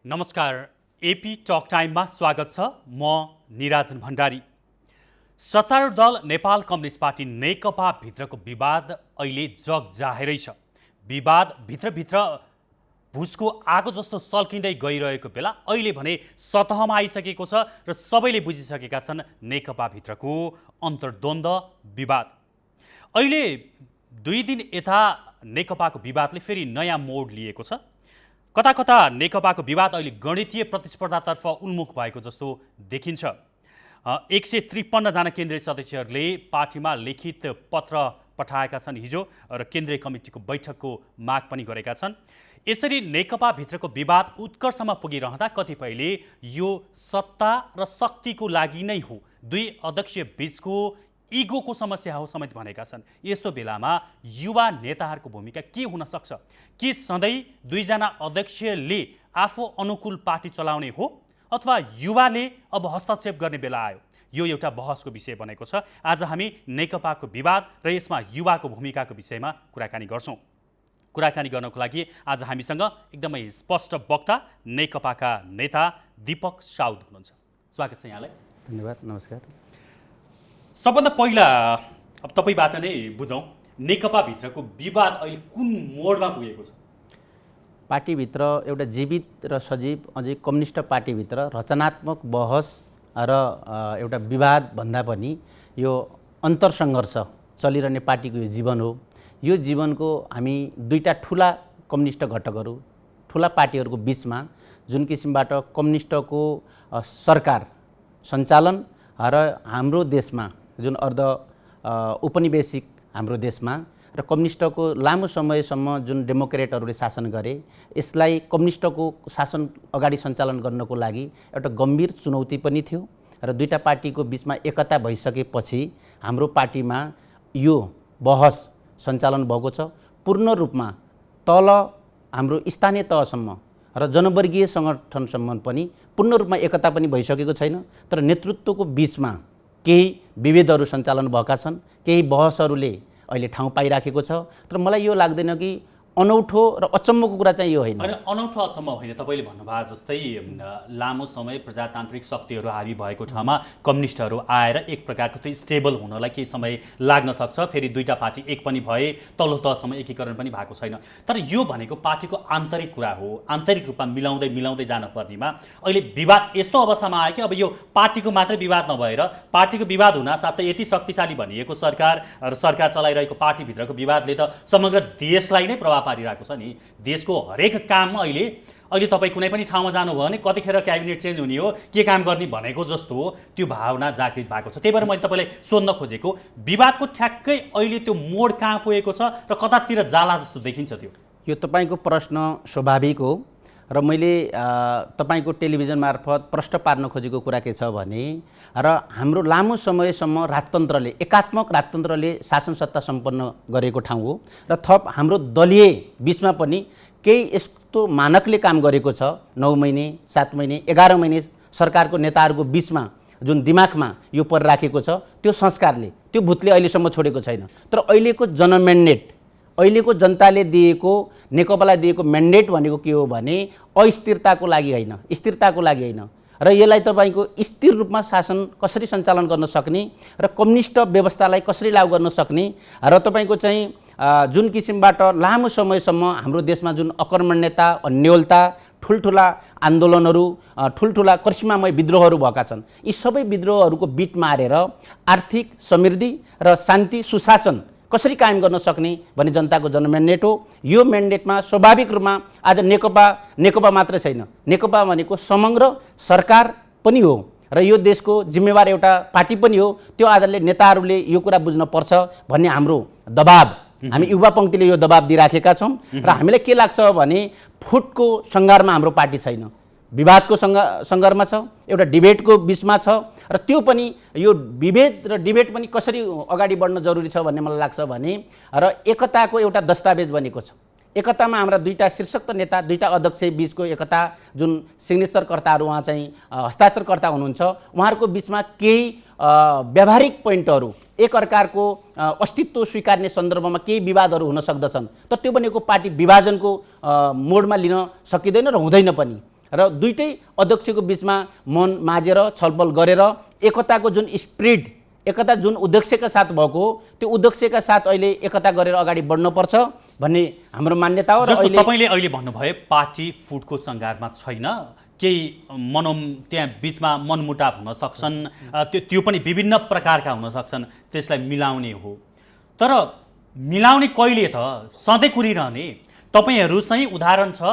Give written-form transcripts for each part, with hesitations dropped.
नमस्कार, AP talk टाइममा स्वागत छ। म निराजन भण्डारी। सत्तारूढ दल नेपाल कम्युनिस्ट पार्टी नेकपा भित्रको विवाद अहिले जग जाहेरै छ। विवाद भित्रभित्र भुसको आगो जस्तो सल्किँदै गइरहेको बेला अहिले भने सतहमा आइसकेको छ र सबैले बुझिसकेका छन् नेकपा भित्रको अन्तर्द्वन्द विवाद। अहिले 2 दिन यता नेकपाको विवादले फेरि नयाँ मोड लिएको छ। कता कता नेकपाको विवाद अहिले गणितीय प्रतिस्पर्धातर्फ उन्मुख भएको जस्तो देखिन्छ। 153 जना केन्द्रीय सदस्यहरूले पार्टीमा लिखित पत्र पठाएका छन् हिजो र केन्द्रीय कमिटीको बैठकको माग पनि गरेका छन्। यसरी नेकपा भित्रको विवाद उत्कर्षमा पुगिरहँदा कतिपयले यो सत्ता र शक्तिको लागि नै हो, दुई अध्यक्ष बीचको इगोको समस्या हो समेत भनेका छन्। यस्तो बेलामा युवा नेताहरूको भूमिका के हुन सक्छ? के सधैँ 2 जना अध्यक्षले आफू अनुकूल पार्टी चलाउने हो अथवा युवाले अब हस्तक्षेप गर्ने बेला आयो? यो एउटा बहसको विषय बनेको छ। आज हामी नेकपाको विवाद र यसमा युवाको भूमिकाको विषयमा कुराकानी गर्छौँ। कुराकानी गर्नको लागि आज हामीसँग एकदमै स्पष्ट वक्ता नेकपाका नेता दीपक साउद हुनुहुन्छ। स्वागत छ यहाँलाई। धन्यवाद। नमस्कार। सबभन्दा पहिला अब तपाईबाट नै बुझौँ, नेकपा भित्रको विवाद अहिले कुन मोडमा पुगेको छ? पार्टीभित्र एउटा जीवित र सजीव अझै कम्युनिस्ट पार्टीभित्र रचनात्मक बहस र एउटा विवाद भन्दा पनि यो अन्तरसङ्घर्ष चलिरहने पार्टीको यो जीवन हो। यो जीवनको हामी दुईटा ठुला कम्युनिस्ट घटकहरू, ठुला पार्टीहरूको बिचमा जुन किसिमबाट कम्युनिस्टको सरकार सञ्चालन र हाम्रो देशमा जुन अर्ध उपनिवेशिक हाम्रो देशमा र कम्युनिस्टको लामो समयसम्म जुन डेमोक्रेटहरूले शासन गरे, यसलाई कम्युनिस्टको शासन अगाडि सञ्चालन गर्नको लागि एउटा गम्भीर चुनौती पनि थियो र दुईटा पार्टीको बिचमा एकता भइसकेपछि हाम्रो पार्टीमा यो बहस सञ्चालन भएको छ। पूर्ण रूपमा तल हाम्रो स्थानीय तहसम्म र जनवर्गीय सङ्गठनसम्म पनि पूर्ण रूपमा एकता पनि भइसकेको छैन, तर नेतृत्वको बिचमा केही विभेदहरू सञ्चालन भएका छन्, केही बहसहरूले अहिले ठाउँ पाइराखेको छ। तर मलाई यो लाग्दैन कि अनौठो र अचम्मको कुरा चाहिँ यो होइन। अनौठो अचम्म होइन। तपाईँले भन्नुभयो जस्तै लामो समय प्रजातान्त्रिक शक्तिहरू हावी भएको ठाउँमा कम्युनिस्टहरू आएर एक प्रकारको त्यो स्टेबल हुनलाई केही समय लाग्न सक्छ। फेरि दुईटा पार्टी एक पनि भए, तल्लो तहसम्म एकीकरण पनि भएको छैन। तर यो भनेको पार्टीको आन्तरिक कुरा हो। आन्तरिक रूपमा मिलाउँदै जानुपर्नेमा अहिले विवाद यस्तो अवस्थामा आयो कि अब यो पार्टीको मात्रै विवाद नभएर पार्टीको विवाद हुन साथै यति शक्तिशाली भनिएको सरकार र सरकार चलाइरहेको पार्टीभित्रको विवादले त समग्र देशलाई नै प्रभाव पारिरहेको छ नि। देशको हरेक काममा अहिले तपाईँ कुनै पनि ठाउँमा जानुभयो भने कतिखेर क्याबिनेट चेन्ज हुने हो, के काम गर्ने भनेको जस्तो त्यो भावना जागृत भएको छ। त्यही भएर मैले तपाईँलाई सोध्न खोजेको, विवादको ठ्याक्कै अहिले त्यो मोड कहाँ पुगेको छ र कतातिर जाला जस्तो देखिन्छ? यो तपाईँको प्रश्न स्वाभाविक हो र मैले तपाईँको टेलिभिजन मार्फत प्रश्न पार्न खोजेको कुरा के छ भने र हाम्रो लामो समयसम्म राजतन्त्रले, एकात्मक राजतन्त्रले शासन सत्ता सम्पन्न गरेको ठाउँ हो र थप हाम्रो दलीय बिचमा पनि केही यस्तो मानकले काम गरेको छ। 9 महिने, 7 महिने, 11 महिने सरकारको नेताहरूको बिचमा जुन दिमागमा यो परिराखेको छ, त्यो संस्कारले, त्यो भूतले अहिलेसम्म छोडेको छैन। तर अहिलेको जनम्यान्डेट, अहिलेको जनताले दिएको, नेकपालाई दिएको म्यान्डेट भनेको के हो भने अस्थिरताको लागि होइन, स्थिरताको लागि होइन र यसलाई तपाईँको स्थिर रूपमा शासन कसरी सञ्चालन गर्न सक्ने र कम्युनिस्ट व्यवस्थालाई कसरी लागू गर्न सक्ने र तपाईँको चाहिँ जुन किसिमबाट लामो समयसम्म हाम्रो देशमा जुन अकर्मण्यता, अन्योलता, ठुल्ठुला आन्दोलनहरू, ठुल्ठुला करिश्मामय विद्रोहहरू भएका छन्, यी सबै विद्रोहहरूको बिट मारेर आर्थिक समृद्धि र शान्ति सुशासन कसरी कायम गर्न सक्ने भन्ने जनताको जनम्यान्डेट हो। यो म्यान्डेटमा स्वाभाविक रूपमा आज नेकपा मात्र छैन, नेकपा भनेको समग्र सरकार पनि हो र यो देशको जिम्मेवार एउटा पार्टी पनि हो। त्यो आधारले नेताहरूले यो कुरा बुझ्न पर्छ भन्ने हाम्रो दबाब, हामी युवा पङ्क्तिले यो दबाब दिइराखेका छौँ र हामीलाई के लाग्छ भने फुटको सङ्घारमा हाम्रो पार्टी छैन, विवादको सङ्घर्षमा छ, एउटा डिबेटको बिचमा छ र त्यो पनि यो विभेद र डिबेट पनि कसरी अगाडि बढ्न जरुरी छ भन्ने मलाई लाग्छ भने र एकताको एउटा दस्तावेज बनेको छ। एकतामा हाम्रा दुईटा शीर्षक नेता, दुईटा अध्यक्ष बीचको एकता, जुन सिग्नेचरकर्ताहरू उहाँ चाहिँ हस्ताक्षरकर्ता हुनुहुन्छ, उहाँहरूको बिचमा केही व्यावहारिक पोइन्टहरू, एकअर्काको अस्तित्व स्वीकार्ने सन्दर्भमा केही विवादहरू हुन सक्दछन्, तर त्यो भनेको पार्टी विभाजनको मोडमा लिन सकिँदैन र हुँदैन पनि। र दुईटै अध्यक्षको बिचमा मन माझेर छलफल गरेर एकताको जुन स्पिरिट, एकता जुन उद्देश्यका साथ भएको हो, त्यो उद्देश्यका साथ अहिले एकता गरेर अगाडि बढ्नुपर्छ भन्ने हाम्रो मान्यता हो। र जस्तो अहिले तपाईँले अहिले भन्नुभयो पार्टी फुटको सङ्घारमा छैन, केही त्यहाँ बिचमा मनमुटाव हुन सक्छन्, त्यो पनि विभिन्न प्रकारका हुन सक्छन्, त्यसलाई मिलाउने हो। तर मिलाउने कहिले त? सधैँ कुरिरहने? तपाईँहरू चाहिँ उदाहरण छ,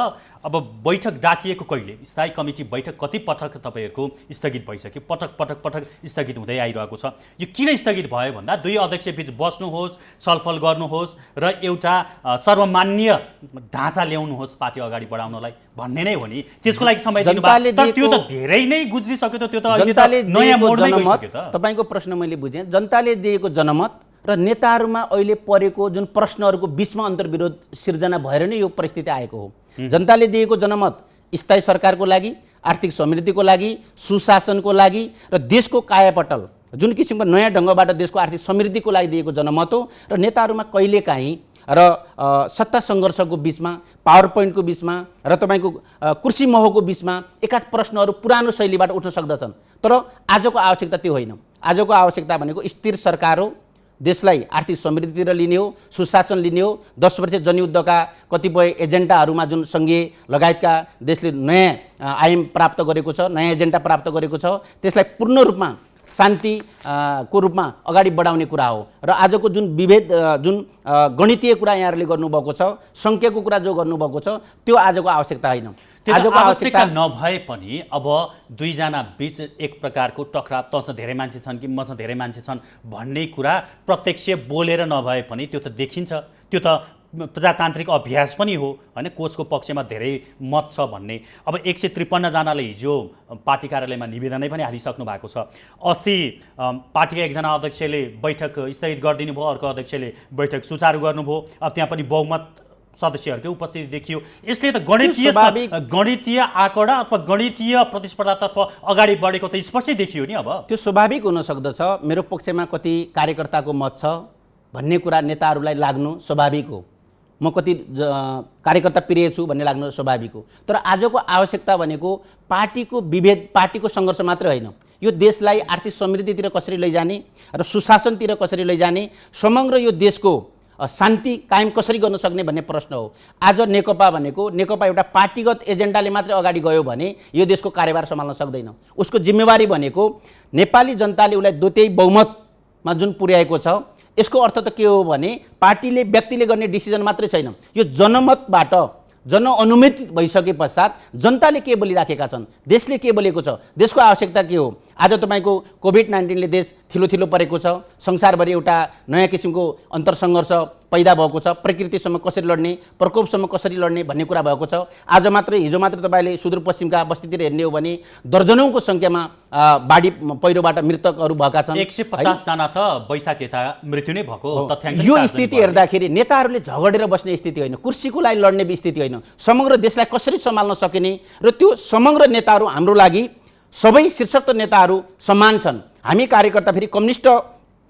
अब बैठक डाकिएको कहिले? स्थायी कमिटी बैठक कति पटक तपाईँहरूको स्थगित भइसक्यो, पटक पटक पटक स्थगित हुँदै आइरहेको छ। यो किन स्थगित भयो भन्दा दुई अध्यक्षबीच बस्नुहोस्, छलफल गर्नुहोस् र एउटा सर्वमान्य ढाँचा ल्याउनुहोस् पार्टी अगाडि बढाउनलाई भन्ने नै हो नि। त्यसको लागि समय दिनुभयो, तर त्यो त धेरै नै गुज्रिसक्यो त, त्यो त अहिले त नयाँ मोडमै गइसक्यो त। तपाईँको प्रश्न मैले बुझेँ। जनताले दिएको जनमत र नेताहरूमा अहिले परेको जुन प्रश्नहरूको बिचमा अन्तर्विरोध सिर्जना भएर नै यो परिस्थिति आएको हो। जनताले दिएको जनमत स्थायी सरकारको लागि, आर्थिक समृद्धिको लागि, सुशासनको लागि र देशको कायापटल जुन किसिमको नयाँ ढङ्गबाट देशको आर्थिक समृद्धिको लागि दिएको जनमत हो। र नेताहरूमा कहिलेकाहीँ र सत्ता सङ्घर्षको बिचमा, पावर पोइन्टको बिचमा र तपाईँको कुर्सी मोहको बिचमा एकाध प्रश्नहरू पुरानो शैलीबाट उठ्न सक्दछन्। तर आजको आवश्यकता त्यो होइन। आजको आवश्यकता भनेको स्थिर सरकार हो, देशलाई आर्थिक समृद्धितिर लिने हो, सुशासन लिने हो। 10 वर्ष जनयुद्धका कतिपय एजेन्डाहरूमा जुन सङ्घीय लगायतका देशले नयाँ आयाम प्राप्त गरेको छ, नयाँ एजेन्डा प्राप्त गरेको छ, त्यसलाई पूर्ण रूपमा शान्ति को रूपमा अगाडि बढाउने कुरा हो। र आजको जुन विभेद, जुन गणितीय कुरा यहाँहरूले गर्नुभएको छ, सङ्ख्याको कुरा जो गर्नुभएको छ, त्यो आजको आवश्यकता होइन। आजको आवश्यकता नभए पनि अब दुईजना बीच एक प्रकारको टकराव, तसँग धेरै मान्छे छन् कि मसँग धेरै मान्छे छन् भन्ने कुरा प्रत्यक्ष बोलेर नभए पनि त्यो त देखिन्छ। त्यो त प्रजातान्त्रिक अभ्यास पनि हो हैन, कोषको पक्षमा धेरै मत छ भन्ने। अब 153 जनाले हिजो पार्टी कार्यालयमा निवेदनै पनि हालिसक्नु भएको छ। अस्ति पार्टीका एकजना अध्यक्षले बैठक स्थगित गरिदिनु भयो, अर्को अध्यक्षले बैठक सुचारू गर्नुभयो। अब त्यहाँ पनि बहुमत सदस्यहरूकै उपस्थिति देखियो। यसले त गणितीय आँकडा अथवा गणितीय प्रतिस्पर्धातर्फ अगाडि बढेको त स्पष्टै देखियो नि। अब त्यो स्वाभाविक हुन सक्दछ। मेरो पक्षमा कति कार्यकर्ताको मत छ भन्ने कुरा नेताहरूलाई लाग्नु स्वाभाविक हो। म कति कार्यकर्ता प्रिय छु भन्ने लाग्नु स्वाभाविक हो। तर आजको आवश्यकता भनेको पार्टीको विभेद, पार्टीको सङ्घर्ष मात्रै होइन। यो देशलाई आर्थिक समृद्धितिर कसरी लैजाने र सुशासनतिर कसरी लैजाने, समग्र यो देशको शान्ति कायम कसरी गर्न सक्ने भन्ने प्रश्न हो। आज नेकपा भनेको, नेकपा एउटा पार्टीगत एजेन्डाले मात्रै अगाडि गयो भने यो देशको कार्यभार सम्हाल्न सक्दैन। उसको जिम्मेवारी भनेको नेपाली जनताले उसलाई द्वैतै बहुमतमा जुन पुर्याएको छ, यसको अर्थ त के हो भने पार्टीले, व्यक्तिले गर्ने डिसिजन मात्रै छैन, यो जनमतबाट जनअनुमोदित भइसके पश्चात जनताले के बोलिराखेका छन्, देशले के बोलेको छ, देशको आवश्यकता के हो। आज तपाईँको कोभिड-19ले देश थिलो परेको छ, संसारभरि एउटा नयाँ किसिमको अन्तरसङ्घर्ष पैदा भएको छ। प्रकृतिसँग कसरी लड्ने, प्रकोपसँग कसरी लड्ने भन्ने कुरा भएको छ। आज मात्रै, हिजो मात्रै तपाईँले सुदूरपश्चिमका बस्तीतिर हेर्ने हो भने दर्जनौँको सङ्ख्यामा बाढी पहिरोबाट मृतकहरू भएका छन्। 150 जना त वैशाख यता मृत्यु नै भएको तथ्याङ्क। यो स्थिति हेर्दाखेरि नेताहरूले झगडेर बस्ने स्थिति होइन, कुर्सीको लागि लड्ने स्थिति होइन, समग्र देशलाई कसरी सम्हाल्न सकिने। र त्यो समग्र नेताहरू हाम्रो लागि सबै शीर्षस्थ नेताहरू समान छन्। हामी कार्यकर्ता फेरि कम्युनिस्ट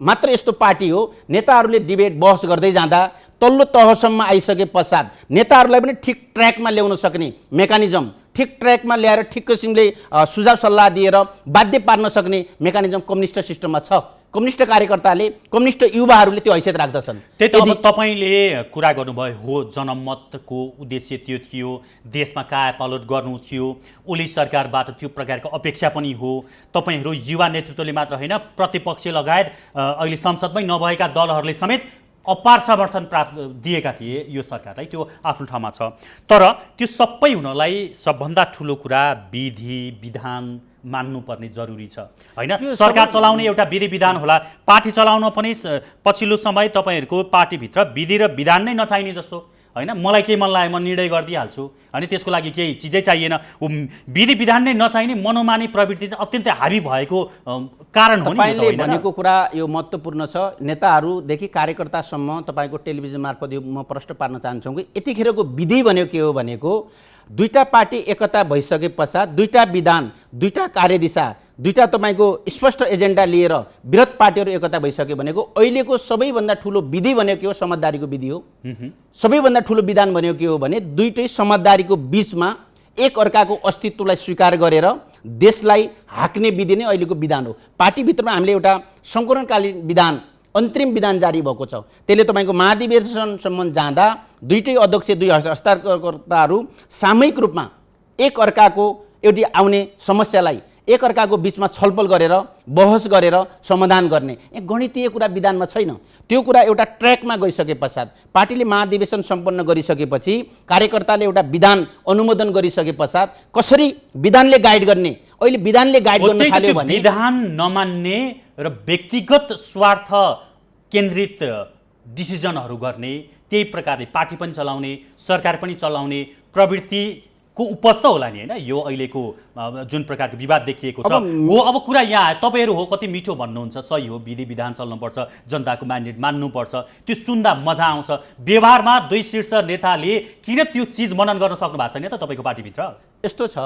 मात्र यस्तो पार्टी हो, नेताहरूले डिबेट बहस गर्दै जाँदा तल्लो तहसम्म आइसके पश्चात नेताहरूलाई पनि ठिक ट्र्याकमा ल्याउन सक्ने मेकानिजम, ठिक ट्र्याकमा ल्याएर ठिक किसिमले सुझाव सल्लाह दिएर बाध्य पार्न सक्ने मेकानिजम कम्युनिस्ट सिस्टममा छ। कम्युनिस्ट कार्यकर्ताले, कम्युनिस्ट युवाहरूले त्यो हैसियत राख्दछन्। त्यही त अब तपाईँले कुरा गर्नुभयो हो, जनमतको उद्देश्य त्यो थियो, देशमा कायापलट गर्नु थियो, ओली सरकारबाट त्यो प्रकारको अपेक्षा पनि हो। तपाईँहरू युवा नेतृत्वले मात्र होइन, प्रतिपक्ष लगायत अहिले संसदमै नभएका दलहरूले समेत अपार समर्थन प्राप्त दिएका थिए यो सरकारलाई, त्यो आफ्नो ठाउँमा छ। तर त्यो सबै हुनलाई सबभन्दा ठुलो कुरा विधि विधान मान्नुपर्ने जरुरी छ हैन। सरकार चलाउने एउटा विधि विधान होला, पार्टी चलाउन पनि पछिल्लो समय तपाईँहरूको पार्टीभित्र विधि र विधान नै नचाहिने जस्तो हैन। मलाई के मन लाग्यो म निर्णय गरिदिइहाल्छु अनि त्यसको लागि केही चिजै चाहिएन। विधि विधान नै नचाहिने मनोमानी प्रवृत्ति अत्यन्तै हावी भएको कारण हो नि। तपाईँले भनेको कुरा यो महत्त्वपूर्ण छ। नेताहरूदेखि कार्यकर्तासम्म तपाईँको टेलिभिजन मार्फत यो म प्रश्न पार्न चाहन्छु कि यतिखेरको विधि भनेको के हो भनेको दुईटा पार्टी एकता भइसके पश्चात दुईटा विधान, दुईटा कार्यदिशा, दुईटा तपाईँको स्पष्ट एजेन्डा लिएर वृहत पार्टीहरू एकता भइसक्यो भनेको अहिलेको सबैभन्दा ठुलो विधि भनेको के हो? समझदारीको विधि हो। सबैभन्दा ठुलो विधान भनेको के हो भने दुईटै समझदारीको बिचमा एक अर्काको अस्तित्वलाई स्वीकार गरेर देशलाई हाँक्ने विधि नै अहिलेको विधान हो। पार्टीभित्रमा हामीले एउटा सङ्कलनकालीन विधान, अन्तरिम विधान जारी भएको छ। त्यसले तपाईँको महाधिवेशनसम्म जाँदा दुईटै अध्यक्ष, दुई हस्ताक्षरकर्ताहरू सामूहिक रूपमा एक अर्काको एउटी आउने समस्यालाई एक अर्काको बिचमा छलफल गरेर बहस गरेर समाधान गर्ने एक गणितीय कुरा विधानमा छैन। त्यो कुरा एउटा ट्र्याकमा गइसके पश्चात पार्टीले महाधिवेशन सम्पन्न गरिसकेपछि कार्यकर्ताले एउटा विधान अनुमोदन गरिसके पश्चात कसरी विधानले गाइड गर्ने, अहिले विधानले गाइड गर्न थाल्यो भने विधान नमान्ने र व्यक्तिगत स्वार्थ केन्द्रित डिसिजनहरू गर्ने, त्यही प्रकारले पार्टी पनि चलाउने, सरकार पनि चलाउने प्रवृत्ति को उपज त होला नि हैन? यो अहिलेको जुन प्रकारको विवाद देखिएको छ हो। अब कुरा यहाँ आयो, तपाईहरु हो कति मिठो भन्नुहुन्छ, सही हो, विधि विधान चल्नुपर्छ, जनताको म्यान्डेट मान्नुपर्छ, त्यो सुन्दा मजा आउँछ। व्यवहारमा दुई शीर्ष नेताले किन त्यो चिज मनन गर्न सक्नु भएको छैन त तपाईको पार्टीभित्र? यस्तो छ,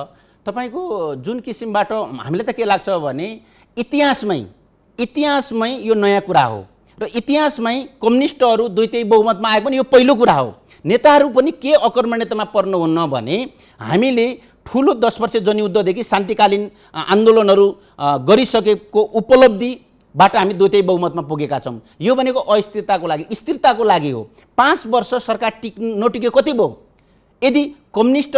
तपाईको जुन किसिमबाट हामीले त के लाग्छ भने इतिहासमै यो नयाँ कुरा हो र इतिहासमै कम्युनिस्टहरू दुईटै बहुमतमा आएको पनि यो पहिलो कुरा हो। नेताहरू पनि के अकर्मण्यतामा पर्नुहुन्न भने हामीले ठुलो 10 वर्ष जनयुद्धदेखि शान्तिकालीन आन्दोलनहरू गरिसकेको उपलब्धिबाट हामी दुईटै बहुमतमा पुगेका छौँ। यो भनेको अस्थिरताको लागि, स्थिरताको लागि हो। 5 वर्ष सरकार नटिक्यो कति भयो? यदि कम्युनिस्ट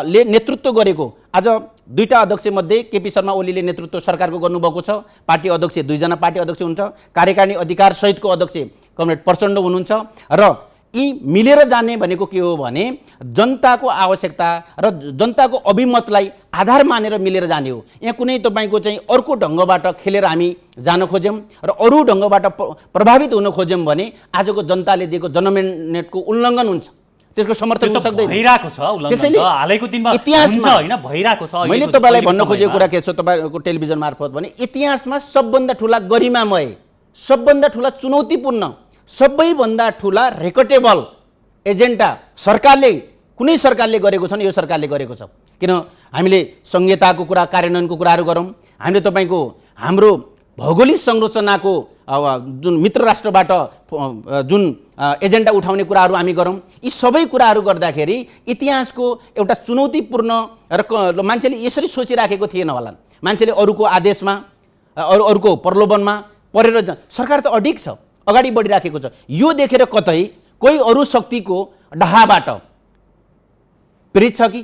ले नेतृत्व गरेको आज दुईटा अध्यक्ष मध्ये केपी शर्मा ओलीले नेतृत्व सरकारको गर्नुभएको छ। पार्टी अध्यक्ष, दुईजना पार्टी अध्यक्ष हुन्छ, कार्यकारिणी अधिकार सहितको अध्यक्ष कमरेड प्रचण्ड हुनुहुन्छ। र यी मिलेर जाने भनेको के हो भने जनताको आवश्यकता र जनताको अभिमतलाई आधार मानेर मिलेर जाने हो। यहाँ कुनै तपाईँको चाहिँ अर्को ढङ्गबाट खेलेर हामी जान खोज्यौँ र अरू ढङ्गबाट प्रभावित हुन खोज्यौँ भने आजको जनताले दिएको जनमैन्डेटको उल्लङ्घन हुन्छ, त्यसको समर्थन हुन सक्दैन। भइराको छ उल्लङ्घन, हालैको दिनमा इतिहासमा हैन भइराको छ। मैले तपाईलाई भन्न खोजेको कुरा के छ तपाईको टेलिभिजन मार्फत भने इतिहासमा सबभन्दा ठुला गरिमामय, सबभन्दा ठुला चुनौतीपूर्ण, सबैभन्दा ठुला रेकर्डेबल एजेन्डा कुनै सरकारले गरेको छ नि यो सरकारले गरेको छ। किन हामीले संहिताको कुरा, कार्यान्वयनको कुराहरू गरौँ, हामीले तपाईको हाम्रो भौगोलिक संरचनाको जुन मित्र राष्ट्रबाट जुन एजेन्डा उठाउने कुराहरू हामी गरौँ, यी सबै कुराहरू गर्दाखेरि इतिहासको एउटा चुनौतीपूर्ण र मान्छेले यसरी सोचिराखेको थिएन होला। मान्छेले अरूको आदेशमा, अरूको प्रलोभनमा परेर सरकार त अडिग छ, अगाडि बढिराखेको छ। यो देखेर कतै कोही अरू शक्तिको डहाबाट प्रेरित छ कि?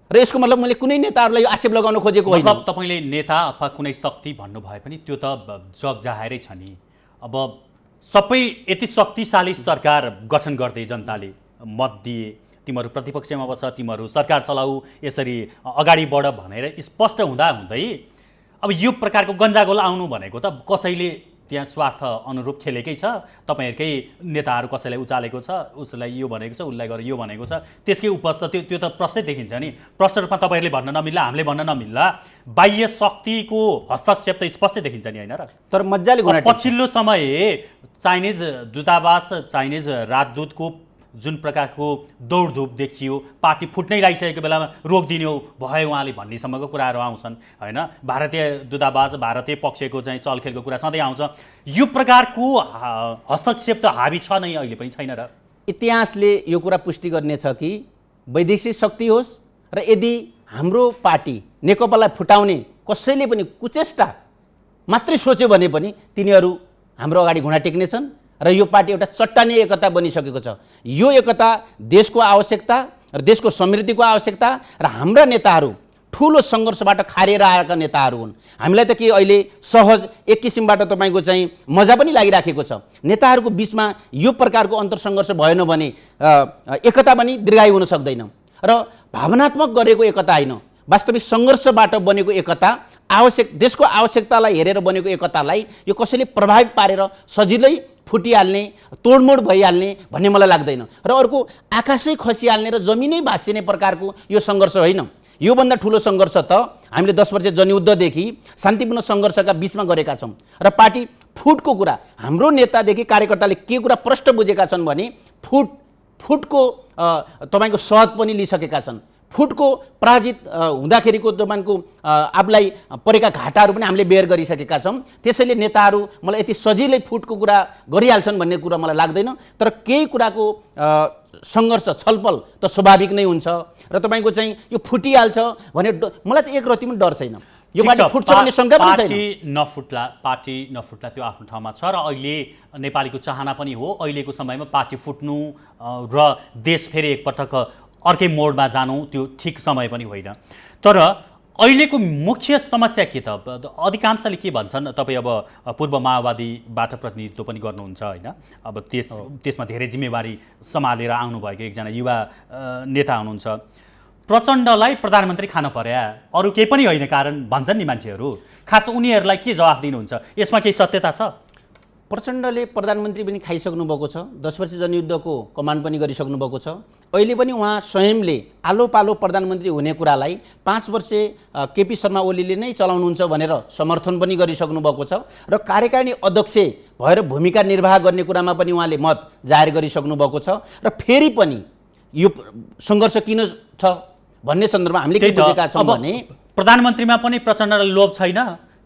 र यसको मतलब मैले कुनै नेताहरूलाई आक्षेप लगाउन खोजेको होइन। मतलब तपाईले नेता अथवा कुनै शक्ति भन्नु भए पनि त्यो त जग जाहेरै छ नि। अब सबै यति शक्तिशाली सरकार गठन गर्दै जनताले मत दिए, तिमीहरू प्रतिपक्षमा बस, तिमीहरू सरकार चलाऊ, यसरी अगाडि बढ भनेर स्पष्ट हुँदै अब यो प्रकारको गन्जागोल आउनु भनेको त कसैले त्यहाँ स्वार्थ अनुरूप खेलेकै छ। तपाईहरुकै नेताहरू कसैलाई उचालेको छ, उसलाई यो भनेको छ, उसलाई गरेर यो भनेको छ, त्यसकै उपज त त्यो त प्रश्नै देखिन्छ नि। प्रश्न रूपमा तपाईहरुले भन्न नमिल्ला, हामीले भन्न नमिल्ला, बाह्य शक्तिको हस्तक्षेप त स्पष्टै देखिन्छ नि हैन र? तर मज्जाले पछिल्लो समय चाइनिज दूतावास, चाइनिज राजदूतको जुन प्रकारको दौडधुप देखियो, पार्टी फुट्नै लागिसकेको बेलामा रोकिदिने भयो उहाँले भन्नेसम्मको कुराहरू आउँछन् हैन? भारतीय दूतावास, भारतीय पक्षको चाहिँ चलखेलको कुरा सधैँ आउँछ। यो प्रकारको हस्तक्षेप त हाबी छ नै, अहिले पनि छैन र? इतिहासले यो कुरा पुष्टि गर्नेछ कि वैदेशिक शक्ति होस् र यदि हाम्रो पार्टी नेकपालाई फुटाउने कसैले पनि कुचेष्टा मात्रै सोच्यो भने पनि तिनीहरू हाम्रो अगाडि घुँडा टेक्नेछन् र यो पार्टी एउटा चट्टानी एकता बनिसकेको छ। यो एकता देशको आवश्यकता र देशको समृद्धिको आवश्यकता र हाम्रा नेताहरू ठुलो सङ्घर्षबाट खारिएर आएका नेताहरू हुन्। हामीलाई त के अहिले सहज एक किसिमबाट तपाईँको चाहिँ मजा पनि लागिराखेको छ। नेताहरूको बिचमा यो प्रकारको अन्तरसङ्घर्ष भएन भने एकता पनि दीर्घायु हुन सक्दैन र भावनात्मक गरेको एकता होइन, वास्तविक सङ्घर्षबाट बनेको एकता, देशको आवश्यकतालाई हेरेर बनेको एकतालाई यो कसैले प्रभावित पारेर सजिलै फुटिहाल्ने, तोडमोड भइहाल्ने भन्ने मलाई लाग्दैन। र अर्को आकाशै खसिहाल्ने र जमिनै भाँसिने प्रकारको यो सङ्घर्ष होइन। योभन्दा ठुलो सङ्घर्ष त हामीले 10 वर्ष जनयुद्धदेखि शान्तिपूर्ण सङ्घर्षका बिचमा गरेका छौँ र पार्टी फुटको कुरा हाम्रो नेतादेखि कार्यकर्ताले के कुरा प्रष्ट बुझेका छन् भने फुटको तपाईँको सहद पनि लिइसकेका छन्। फुटको पराजित हुँदाखेरिको तपाईँको आफूलाई परेका घाटाहरू पनि हामीले बेयर गरिसकेका छौँ। त्यसैले नेताहरू मलाई यति सजिलै फुटको कुरा गरिहाल्छन् भन्ने कुरा मलाई लाग्दैन। तर केही कुराको सङ्घर्ष छलफल त स्वाभाविक नै हुन्छ र तपाईँको चाहिँ यो फुटिहाल्छ भने मलाई त एक रति पनि डर छैन। यो पार्टी फुट्छ भन्ने शङ्का पनि छैन। पार्टी नफुट्ला त्यो आफ्नो ठाउँमा छ र अहिले नेपालीको चाहना पनि हो अहिलेको समयमा पार्टी फुट्नु र देश फेरि एकपटक अर्कै मोडमा जानु त्यो ठिक समय पनि होइन। तर अहिलेको मुख्य समस्या के त? अधिकांशले के भन्छन्, तपाईँ अब पूर्व माओवादीबाट प्रतिनिधित्व पनि गर्नुहुन्छ होइन, अब त्यसमा धेरै जिम्मेवारी सम्हालेर आउनुभएको एकजना युवा नेता हुनुहुन्छ। प्रचण्डलाई प्रधानमन्त्री खान पर्या अरू केही पनि होइन कारण भन्छन् नि मान्छेहरू। खास उनीहरूलाई के जवाफ दिनुहुन्छ? यसमा केही सत्यता छ? प्रचण्डले प्रधानमन्त्री पनि खाइसक्नु भएको छ, 10 वर्ष जनयुद्धको कमान्ड पनि गरिसक्नु भएको छ। अहिले पनि उहाँ स्वयंले आलो पालो प्रधानमन्त्री हुने कुरालाई 5 वर्षे केपी शर्मा ओलीले नै चलाउनुहुन्छ भनेर समर्थन पनि गरिसक्नु भएको छ र कार्यकारिणी अध्यक्ष भएर भूमिका निर्वाह गर्ने कुरामा पनि उहाँले मत जाहेर गरिसक्नु भएको छ। र फेरि पनि यो सङ्घर्ष किन छ भन्ने सन्दर्भमा हामीले के बुझेका छौँ भने प्रधानमन्त्रीमा पनि प्रचण्डलाई लोभ छैन,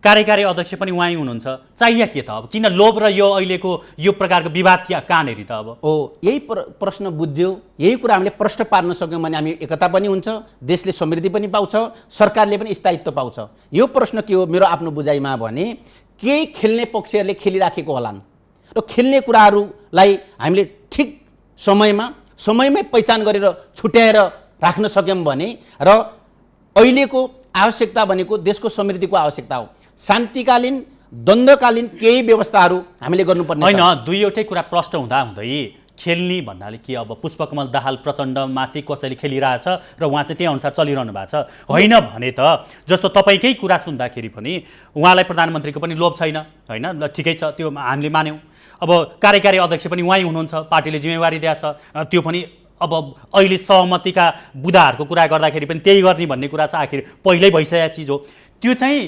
कार्यकारी अध्यक्ष पनि उहाँ हुनुहुन्छ, चाहिए के त? अब किन लोभ र यो अहिलेको यो प्रकारको विवाद कहाँनेरि त? अब यही प्रश्न बुझ्यो, यही कुरा हामीले प्रश्न पार्न सक्यौँ भने हामी एकता पनि हुन्छ, देशले समृद्धि पनि पाउँछ, सरकारले पनि स्थायित्व पाउँछ। यो प्रश्न के हो मेरो आफ्नो बुझाइमा भने केही खेल्ने पक्षहरूले खेलिराखेको होलान् र खेल्ने कुराहरूलाई हामीले ठिक समयमै पहिचान गरेर छुट्याएर राख्न सक्यौँ भने र अहिलेको आवश्यकता भनेको देशको समृद्धिको आवश्यकता हो। शान्तिकालीन द्वन्द्वकालीन केही व्यवस्थाहरू हामीले गर्नुपर्ने होइन। दुईवटै कुरा प्रष्ट हुँदै खेल्ने भन्नाले के अब पुष्पकमल दाहाल प्रचण्डमाथि कसैले खेलिरहेछ र उहाँ चाहिँ त्यही अनुसार चलिरहनु भएको छ होइन भने त जस्तो तपाईँकै कुरा सुन्दाखेरि पनि उहाँलाई प्रधानमन्त्रीको पनि लोभ छैन होइन, ल ठिकै छ त्यो हामीले मान्यौँ। अब कार्यकारी अध्यक्ष पनि उहाँ हुनुहुन्छ, पार्टीले जिम्मेवारी दिएको छ, त्यो पनि अब अहिले सहमतिका बुदाहरूको कुरा गर्दाखेरि पनि त्यही गर्ने भन्ने कुरा छ। आखिर पहिल्यै भइसकेको चिज हो त्यो चाहिँ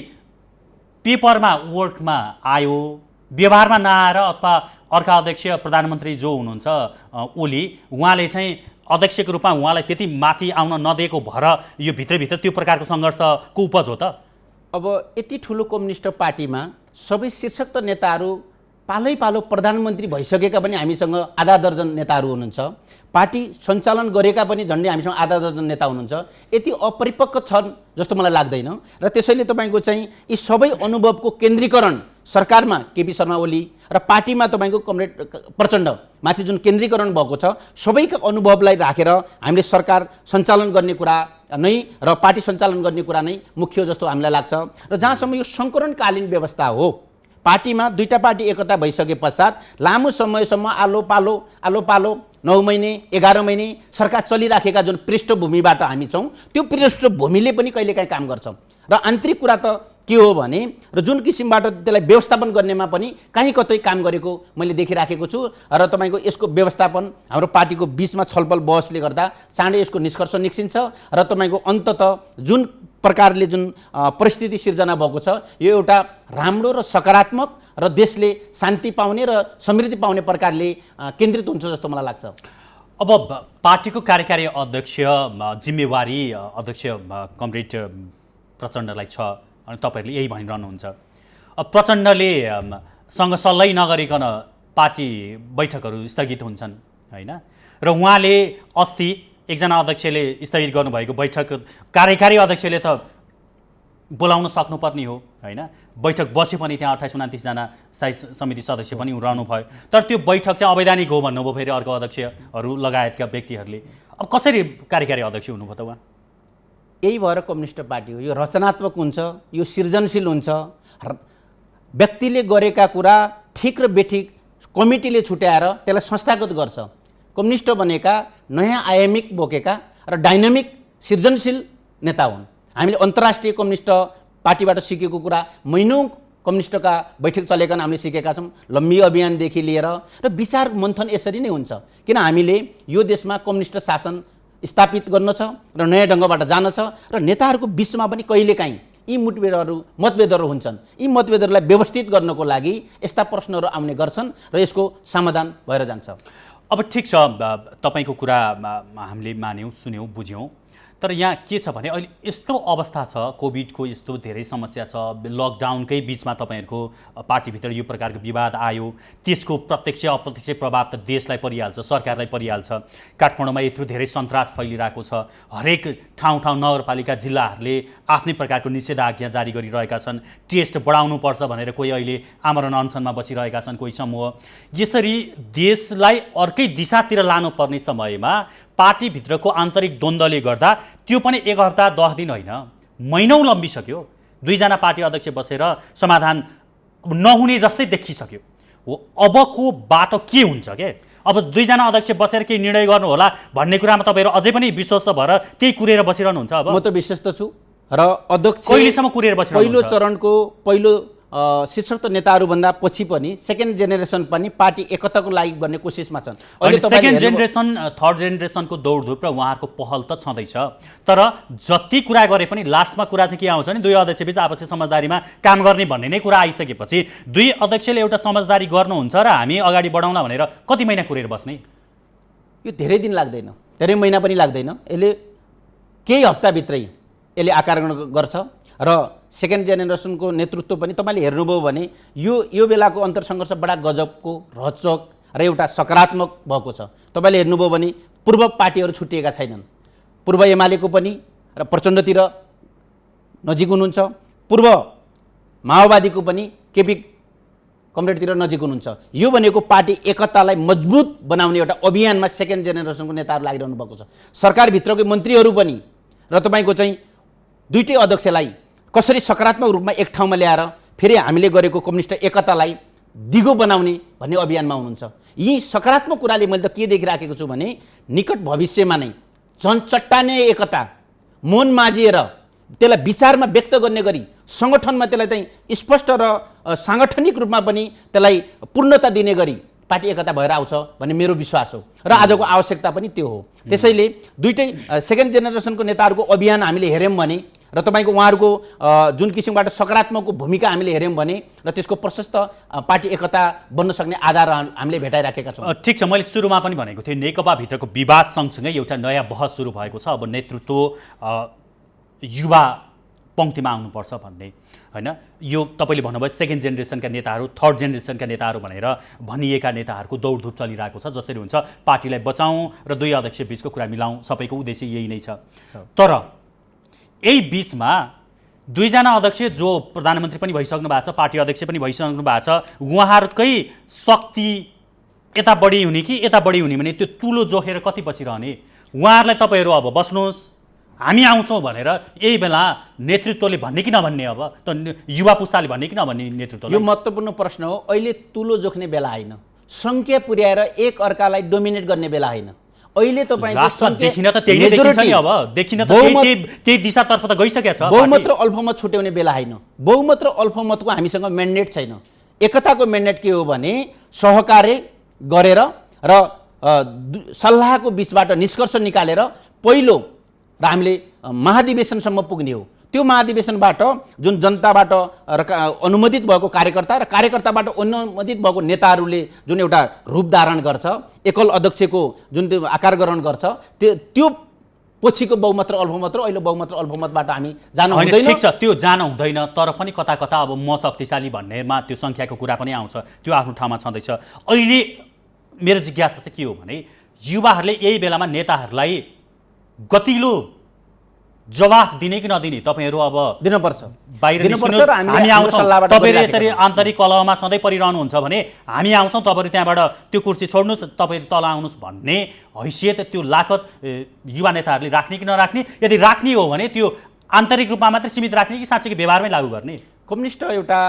पेपरमा वर्डमा आयो, व्यवहारमा नआएर अथवा अर्का अध्यक्ष प्रधानमन्त्री जो हुनुहुन्छ ओली उहाँले चाहिँ अध्यक्षको रूपमा उहाँलाई त्यति माथि आउन नदिएको भएर यो भित्रभित्र त्यो प्रकारको सङ्घर्षको उपज हो त? अब यति ठुलो कम्युनिस्ट पार्टीमा सबै शीर्षक नेताहरू पालै पालो प्रधानमन्त्री भइसकेका पनि हामीसँग आधा दर्जन नेताहरू हुनुहुन्छ, पार्टी सञ्चालन गरेका पनि झन्डै हामीसँग आधा दर्जन नेता हुनुहुन्छ। यति अपरिपक्व छन् जस्तो मलाई लाग्दैन र त्यसैले तपाईँको चाहिँ यी सबै अनुभवको केन्द्रीकरण सरकारमा केपी शर्मा ओली र पार्टीमा तपाईँको कमरेड प्रचण्डमाथि जुन केन्द्रीकरण भएको छ सबैका अनुभवलाई राखेर हामीले सरकार सञ्चालन गर्ने कुरा नै र पार्टी सञ्चालन गर्ने कुरा नै मुख्य जस्तो हामीलाई लाग्छ। र जहाँसम्म यो सङ्कलनकालीन व्यवस्था हो, पार्टीमा दुईटा पार्टी एकता भइसके पश्चात लामो समयसम्म आलो पालो 9 महिने 11 महिने सरकार चलिराखेका जुन पृष्ठभूमिबाट हामी छौँ त्यो पृष्ठभूमिले पनि कहिलेकाहीँ काम गर्छ। र आन्तरिक कुरा त के हो भने र जुन किसिमबाट त्यसलाई व्यवस्थापन गर्नेमा पनि कहीँ कतै काम गरेको मैले देखिराखेको छु र तपाईँको यसको व्यवस्थापन हाम्रो पार्टीको बिचमा छलफल बहसले गर्दा चाँडै यसको निष्कर्ष निस्किन्छ र तपाईँको अन्ततः जुन प्रकारले जुन परिस्थिति सिर्जना भएको छ यो एउटा राम्रो र सकारात्मक र देशले शान्ति पाउने र समृद्धि पाउने प्रकारले केन्द्रित हुन्छ जस्तो मलाई लाग्छ। अब पार्टीको कार्यकारी अध्यक्ष जिम्मेवारी अध्यक्ष कमरेड प्रचण्डलाई छ अनि तपाईँहरूले यही भनिरहनुहुन्छ। अब प्रचण्डले सँग सल्लाह नगरिकन पार्टी बैठकहरू स्थगित हुन्छन् होइन, र उहाँले अस्ति एकजना अध्यक्षले स्थगित गर्नुभएको बैठक कार्यकारी अध्यक्षले त बोलाउन सक्नुपर्ने हो होइन, बैठक बसे पनि त्यहाँ 28-29 जना स्थायी समिति सदस्य पनि रहनु भयो, तर त्यो बैठक चाहिँ अवैधानिक हो भन्नुभयो फेरि अर्को अध्यक्षहरू लगायतका व्यक्तिहरूले। अब कसरी कार्यकारी अध्यक्ष हुनुभयो त उहाँ? यही भएर कम्युनिस्ट पार्टी हो, यो रचनात्मक हुन्छ, यो सृजनशील हुन्छ। व्यक्तिले गरेका कुरा ठिक र बेठिक कमिटीले छुट्याएर त्यसलाई संस्थागत गर्छ। कम्युनिस्ट बनेका नयाँ आयामिक बोकेका र डाइनामिक सृजनशील नेता हुन्। हामीले अन्तर्राष्ट्रिय कम्युनिस्ट पार्टीबाट सिकेको कुरा महिनौँ कम्युनिस्टका बैठक चलेका हामीले सिकेका छौँ, लम्बी अभियानदेखि लिएर र विचार मन्थन यसरी नै हुन्छ। किन हामीले यो देशमा कम्युनिस्ट शासन स्थापित गर्न छ र नयाँ ढङ्गबाट जान छ र नेताहरूको बिचमा पनि कहिलेकाहीँ यी मतभेदहरू हुन्छन्। यी मतभेदहरूलाई व्यवस्थित गर्नको लागि यस्ता प्रश्नहरू आउने गर्छन् र यसको समाधान भएर जान्छ। अब ठिक छ, तपाईँको कुरा हामीले मान्यौँ, सुन्यौँ, बुझ्यौँ, तर यहाँ के छ भने अहिले यस्तो अवस्था छ, कोभिडको यस्तो धेरै समस्या छ, लकडाउनकै बिचमा तपाईँहरूको पार्टीभित्र यो प्रकारको विवाद आयो, त्यसको प्रत्यक्ष अप्रत्यक्ष प्रभाव त देशलाई परिहाल्छ, सरकारलाई परिहाल्छ। काठमाडौँमा यत्रो धेरै सन्तास फैलिरहेको छ, हरेक ठाउँ नगरपालिका जिल्लाहरूले आफ्नै प्रकारको निषेधाज्ञा जारी गरिरहेका छन्, टेस्ट बढाउनुपर्छ भनेर कोही अहिले आमरण अनसनमा बसिरहेका छन् कोही समूह। यसरी देशलाई अर्कै दिशातिर लानुपर्ने समयमा पार्टीभित्रको आन्तरिक द्वन्द्वले गर्दा त्यो पनि 1 हप्ता 10 दिन होइन, महिनौँ लम्बिसक्यो। 2 जना पार्टी अध्यक्ष बसेर समाधान नहुने जस्तै देखिसक्यो। हो अबको बाटो के हुन्छ के? अब 2 जना अध्यक्ष बसेर केही निर्णय गर्नु होला भन्ने कुरामा तपाईँहरू अझै पनि विश्वस्त भएर त्यही कुरेर बसिरहनुहुन्छ? अब म त विश्वस्त छु र अध्यक्ष कहिलेसम्म कुरेर बसिरहनुहुन्छ? पहिलो चरणको पहिलो शीर्षस्थ नेताहरूभन्दा पछि पनि सेकेन्ड जेनेरेसन पनि पार्टी एकताको लागि गर्ने कोसिसमा छन्। अहिले सेकेन्ड जेनेरेसन थर्ड जेनेरेसनको दौडधुप र उहाँहरूको पहल त छँदैछ, तर जति कुरा गरे पनि लास्टमा कुरा चाहिँ के आउँछ भने 2 अध्यक्षबीच आपसी समझदारीमा काम गर्ने भन्ने नै कुरा आइसकेपछि 2 अध्यक्षले एउटा समझदारी गर्नुहुन्छ र हामी अगाडि बढाउँला भनेर कति महिना कुरेर बस्ने? यो धेरै दिन लाग्दैन, धेरै महिना पनि लाग्दैन, यसले केही हप्ताभित्रै यसले आकार गर्छ। र सेकेन्ड जेनेरेसनको नेतृत्व पनि तपाईँले हेर्नुभयो भने यो बेलाको अन्तरसङ्घर्ष बडा गजबको रोचक र एउटा सकारात्मक भएको छ। तपाईँले हेर्नुभयो भने पूर्व पार्टीहरू छुट्टिएका छैनन्, पूर्व एमालेको पनि र प्रचण्डतिर नजिक हुनुहुन्छ, पूर्व माओवादीको पनि केपी कमरेडतिर नजिक हुनुहुन्छ। यो भनेको पार्टी एकतालाई मजबुत बनाउने एउटा अभियानमा सेकेन्ड जेनेरेसनको नेताहरू लागिरहनु भएको छ। सरकारभित्रको मन्त्रीहरू पनि र तपाईँको चाहिँ दुईटै अध्यक्षलाई कसरी सकारात्मक रूपमा एक ठाउँमा ल्याएर फेरि हामीले गरेको कम्युनिस्ट एकतालाई दिगो बनाउने भन्ने अभियानमा हुनुहुन्छ। यी सकारात्मक कुराले मैले त के देखिराखेको छु भने निकट भविष्यमा नै चट्टाने एकता मन माझिएर त्यसलाई विचारमा व्यक्त गर्ने गरी सङ्गठनमा त्यसलाई चाहिँ स्पष्ट र साङ्गठनिक रूपमा पनि त्यसलाई पूर्णता दिने गरी पार्टी एकता भएर आउँछ भन्ने मेरो विश्वास हो र आजको आवश्यकता पनि त्यो हो। त्यसैले दुईटै सेकेन्ड जेनेरेसनको नेताहरूको अभियान हामीले हेऱ्यौँ भने र तपाईँको उहाँहरूको जुन किसिमबाट सकारात्मकको भूमिका हामीले हेऱ्यौँ भने र त्यसको प्रशस्त पार्टी एकता बन्न सक्ने आधार हामीले भेटाइराखेका छौँ। ठिक छ, मैले सुरुमा पनि भनेको थिएँ नेकपाभित्रको विवाद सँगसँगै एउटा नयाँ बहस सुरु भएको छ। अब नेतृत्व युवा पङ्क्तिमा आउनुपर्छ भन्ने होइन, यो तपाईँले भन्नुभयो सेकेन्ड जेनेरेसनका नेताहरू थर्ड जेनेरेसनका नेताहरू भनेर भनिएका नेताहरूको दौडधुप चलिरहेको छ। जसरी हुन्छ पार्टीलाई बचाउँ र 2 अध्यक्ष बिचको कुरा मिलाउँ, सबैको उद्देश्य यही नै छ। तर यही बिचमा 2 जना अध्यक्ष जो प्रधानमन्त्री पनि भइसक्नु भएको छ, पार्टी अध्यक्ष पनि भइसक्नु भएको छ, उहाँहरूकै शक्ति यता बढी हुने कि यता बढी हुने भने त्यो तुलो जोखेर कति बसिरहने? उहाँहरूलाई तपाईँहरू अब बस्नुहोस् हामी आउँछौँ भनेर यही बेला नेतृत्वले भन्ने कि नभन्ने? अब त युवा पुस्ताले भन्ने कि नभन्ने नेतृत्व? यो महत्त्वपूर्ण प्रश्न हो। अहिले तुलो जोख्ने बेला होइन, सङ्ख्या पुर्याएर एक अर्कालाई डोमिनेट गर्ने बेला होइन। अहिले तपाईँको देखिन त त्यही नै देखिन्छ नि, अब देखिन त त्यही दिशातर्फ त गइसकेको छ। बहुमत र अल्पमत छुट्याउने बेला होइन। बहुमत र अल्पमतको हामीसँग म्यान्डेट छैन। एकताको म्यान्डेट के हो भने सहकार्य गरेर र सल्लाहको बिचबाट निष्कर्ष निकालेर पहिलो र हामीले महाधिवेशनसम्म पुग्ने हो। त्यो महाधिवेशनबाट जुन जनताबाट अनुमोदित भएको कार्यकर्ता र कार्यकर्ताबाट अनुमोदित भएको नेताहरूले जुन एउटा रूप धारण गर्छ, एकल अध्यक्षको जुन त्यो आकार ग्रहण गर्छ, त्यो पछिको बहुमत र अल्पमत र अहिले बहुमत र अल्पमतबाट हामी जानु हुँदैन। ठिक छ, त्यो जान हुँदैन, तर पनि कता कता अब म शक्तिशाली भन्नेमा त्यो सङ्ख्याको कुरा पनि आउँछ, त्यो आफ्नो ठाउँमा छँदैछ। अहिले मेरो जिज्ञासा चाहिँ के हो भने युवाहरूले यही बेलामा नेताहरूलाई गतिलो जवाफ दिने कि नदिने? तपाईँहरू अब दिनुपर्छ, बाहिर निस्किनुहोस्, हामी आउँछौँ, तपाईँहरू यसरी आन्तरिक कलहमा सधैँ परिरहनुहुन्छ भने हामी आउँछौँ, तपाईँहरू त्यहाँबाट त्यो कुर्सी छोड्नुहोस्, तपाईँहरू तल आउनुहोस् भन्ने हैसियत त्यो लाकत युवा नेताहरूले राख्ने कि नराख्ने? यदि राख्ने हो भने त्यो आन्तरिक रूपमा मात्रै सीमित राख्ने कि साँच्चै व्यवहारमै लागू गर्ने? कम्युनिस्ट एउटा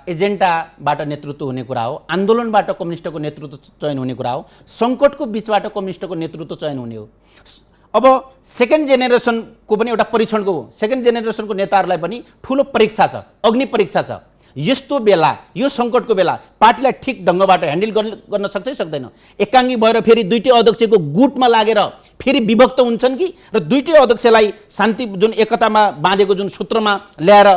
एजेन्डाबाट नेतृत्व हुने कुरा हो, आन्दोलनबाट कम्युनिस्टको नेतृत्व चयन हुने कुरा हो, सङ्कटको बिचबाट कम्युनिस्टको नेतृत्व चयन हुने हो। अब सेकेन्ड जेनेरेसनको पनि एउटा परीक्षणको हो। सेकेन्ड जेनेरेसनको नेताहरूलाई पनि ठुलो परीक्षा छ, अग्नि परीक्षा छ। यस्तो बेला यो सङ्कटको बेला पार्टीलाई ठिक ढङ्गबाट ह्यान्डल गर्न सक्छ कि सक्दैन? एकाङ्गी भएर फेरि दुईटै अध्यक्षको गुटमा लागेर फेरि विभक्त हुन्छन् कि र दुईटै अध्यक्षलाई शान्ति जुन एकतामा बाँधेको जुन सूत्रमा ल्याएर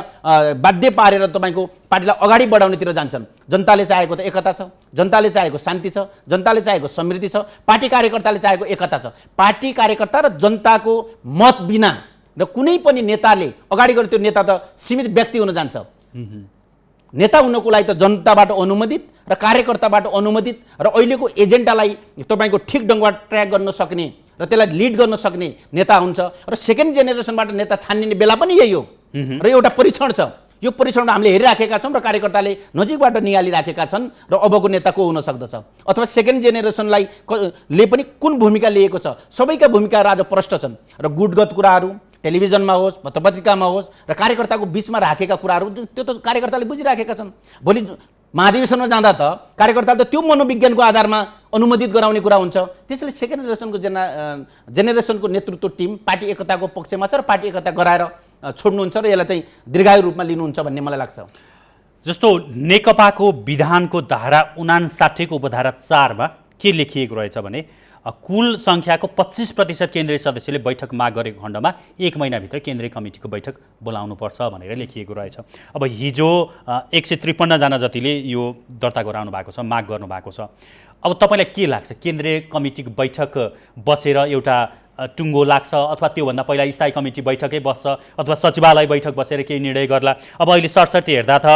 बाध्य पारेर तपाईँको पार्टीलाई अगाडि बढाउनेतिर जान्छन्? जनताले चाहेको त एकता छ, जनताले चाहेको शान्ति छ, जनताले चाहेको समृद्धि छ, पार्टी कार्यकर्ताले चाहेको एकता छ। पार्टी कार्यकर्ता र जनताको मत बिना र कुनै पनि नेताले अगाडि गएर त्यो नेता त सीमित व्यक्ति हुन जान्छ। नेता हुनको लागि त जनताबाट अनुमोदित र कार्यकर्ताबाट अनुमोदित र अहिलेको एजेन्डालाई तपाईँको ठिक ढङ्गबाट ट्र्याक गर्न सक्ने र त्यसलाई लिड गर्न सक्ने नेता हुन्छ। र सेकेन्ड जेनेरेसनबाट नेता छानिने बेला पनि यही हो र एउटा परीक्षण छ। यो परीक्षण हामीले हेरिराखेका छौँ र कार्यकर्ताले नजिकबाट निहालिराखेका छन् र अबको नेता को हुन सक्दछ अथवा सेकेन्ड जेनेरेसनलाई ले पनि कुन भूमिका लिएको छ। सबैका भूमिकाहरू आज प्रष्ट छन् र गुटगत कुराहरू टेलिभिजनमा होस् पत्रपत्रिकामा होस् र कार्यकर्ताको बिचमा राखेका कुराहरू त्यो त कार्यकर्ताले बुझिराखेका छन्। भोलि महाधिवेशनमा जाँदा त कार्यकर्ताले त त्यो मनोविज्ञानको आधारमा अनुमोदित गराउने कुरा हुन्छ। त्यसैले सेकेन्ड जेनेरेसनको नेतृत्व टिम पार्टी एकताको पक्षमा छ र पार्टी एकता गराएर छोड्नुहुन्छ र यसलाई चाहिँ दीर्घायु रूपमा लिनुहुन्छ भन्ने मलाई लाग्छ। जस्तो नेकपाको विधानको धारा 59 को उपधारा 4 मा के लेखिएको रहेछ भने कुल सङ्ख्याको 25% केन्द्रीय सदस्यले बैठक माग गरेको खण्डमा 1 महिनाभित्र केन्द्रीय कमिटीको बैठक बोलाउनुपर्छ भनेर लेखिएको रहेछ। अब हिजो 153 जना जतिले यो दर्ता गराउनु भएको छ, माग गर्नु भएको छ। अब तपाईँलाई के लाग्छ, केन्द्रीय कमिटीको बैठक बसेर एउटा टुङ्गो लाग्छ अथवा त्योभन्दा पहिला स्थायी कमिटी बैठकै बस्छ अथवा सचिवालय बैठक बसेर केही निर्णय गर्ला? अब अहिले सरसर्ती हेर्दा त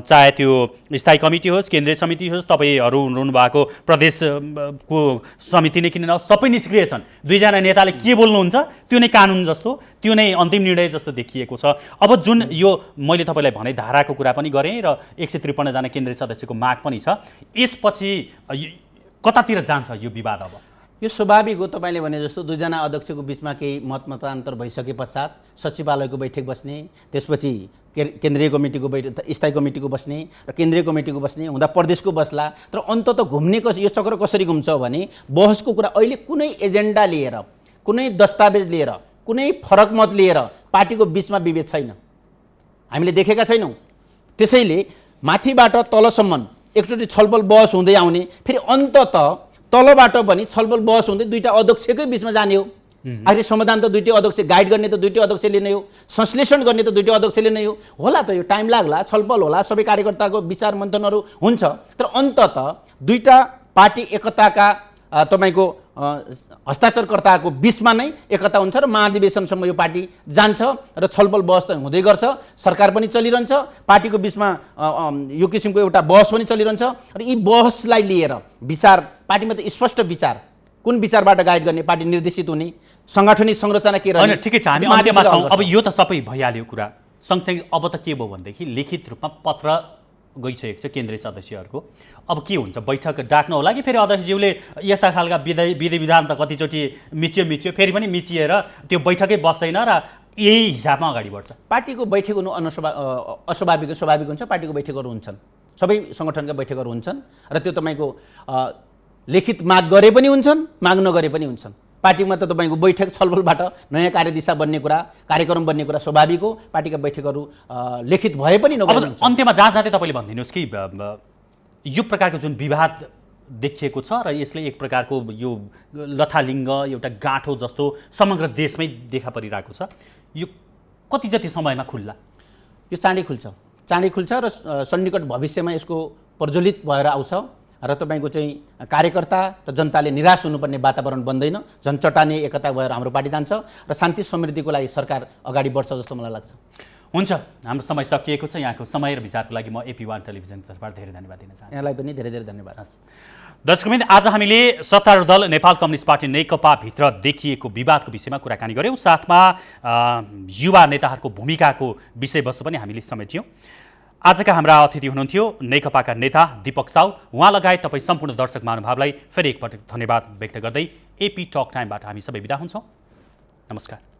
चाहे त्यो स्थायी कमिटी होस्, केन्द्रीय समिति होस्, तपाईँहरू हुनुभएको प्रदेशको समिति नै किन नहोस्, सबै निष्क्रिय छन्। दुईजना नेताले के बोल्नुहुन्छ त्यो नै कानुन जस्तो, त्यो नै अन्तिम निर्णय जस्तो देखिएको छ। अब जुन यो मैले तपाईँलाई भने धाराको कुरा पनि गरेँ र 153 जना केन्द्रीय सदस्यको माग पनि छ, यसपछि कतातिर जान्छ यो विवाद? अब यो स्वाभाविक हो। तपाईँले भने जस्तो दुईजना अध्यक्षको बिचमा केही मतान्तर भइसके पश्चात सचिवालयको बैठक बस्ने, त्यसपछि केन्द्रीय कमिटीको बैठक, स्थायी कमिटीको बस्ने र केन्द्रीय कमिटीको बस्ने हुँदा प्रदेशको बस्ला र अन्तत घुम्ने यो चक्र कसरी घुम्छ भने बहसको कुरा अहिले कुनै एजेन्डा लिएर, कुनै दस्तावेज लिएर, कुनै फरक मत लिएर पार्टीको बिचमा विभेद छैन, हामीले देखेका छैनौँ। त्यसैले माथिबाट तलसम्म एकचोटि छलफल बहस हुँदै आउने, फेरि अन्तत तलबाट पनि छलफल बहस हुँदै दुईटा अध्यक्षकै बिचमा जाने हो। आखिर समाधान त दुईटै अध्यक्ष, गाइड गर्ने त दुईटै अध्यक्षले नै हो, संश्लेषण गर्ने त दुईटै अध्यक्षले नै हो। होला त यो टाइम लाग्ला, छलफल होला, सबै कार्यकर्ताको विचार मन्थनहरू हुन्छ, तर अन्तत दुईटा पार्टी एकताका तपाईँको हस्ताक्षरकर्ताको बिचमा नै एकता हुन्छ र महाधिवेशनसम्म यो पार्टी जान्छ र छलफल बहस हुँदै गर्छ। सरकार पनि चलिरहन्छ, पार्टीको बिचमा यो किसिमको एउटा बहस पनि चलिरहन्छ र यी बहसलाई लिएर विचार पार्टीमा त स्पष्ट विचार, कुन विचारबाट गाइड गर्ने, पार्टी निर्देशित हुने, साङ्गठनिक संरचना के रहने। ठिकै छ, हामी अन्त्यमा छौँ। अब यो त सबै भइहाल्यो कुरा, सँगसँगै अब त के भयो भनेदेखि लिखित रूपमा पत्र गइसकेको छ केन्द्रीय सदस्यहरूको। अब के हुन्छ, बैठक डाक्नु होला कि फेरि अध्यक्षज्यूले यस्ता खालका विधि विधान त कतिचोटि मिचियो फेरि पनि मिचिएर त्यो बैठकै बस्दैन र यही हिसाबमा अगाडि बढ्छ? पार्टीको बैठक हुनु अस्वाभाविक स्वाभाविक हुन्छ। पार्टीको बैठकहरू हुन्छन्, सबै सङ्गठनका बैठकहरू हुन्छन् र त्यो तपाईँको लिखित माग गरे पनि हुन्छन्, माग नगरे पनि हुन्छन्। पार्टीमा त तपाईँको बैठक छलफलबाट नयाँ कार्यदिशा बन्ने कुरा, कार्यक्रम बन्ने कुरा स्वाभाविक हो। पार्टीका बैठकहरू लिखित भए पनि नगरे। अन्त्यमा जहाँ जाँदै तपाईँले भनिदिनुहोस् कि यो प्रकारको जुन विवाद देखिएको छ र यसले एक प्रकारको यो लथालिङ्ग एउटा गाँठो जस्तो समग्र देशमै देखा परिरहेको छ, यो कति जति समयमा खुल्ला? यो चाँडै खुल्छ र सन्निकट भविष्यमा यसको प्रज्वलित भएर आउँछ र तपाईँको चाहिँ कार्यकर्ता र जनताले निराश हुनुपर्ने वातावरण बन्दैन। झन् चट्टाने एकता भएर हाम्रो पार्टी जान्छ र शान्ति समृद्धिको लागि सरकार अगाडि बढ्छ जस्तो मलाई लाग्छ। हुन्छ, हाम्रो समय सकिएको छ। यहाँको समय र विचारको लागि म AP1 टेलिभिजनको तर्फबाट धेरै धन्यवाद दिन चाहन्छु। यहाँलाई पनि धेरै धेरै धन्यवाद। दर्शकवृन्द, आज हामीले सत्तारूढ दल नेपाल कम्युनिस्ट पार्टी नेकपाभित्र देखिएको विवादको विषयमा कुराकानी गऱ्यौँ, साथमा युवा नेताहरूको भूमिकाको विषयवस्तु पनि हामीले समेट्यौँ। आजका हाम्रा अतिथि हुनुहुन्थ्यो नेकपाका नेता दीपक साउ। उहाँ लगायत तपाईँ सम्पूर्ण दर्शक महानुभावलाई फेरि एकपटक धन्यवाद व्यक्त गर्दै AP टक टाइमबाट हामी सबै बिदा हुन्छौँ। नमस्कार।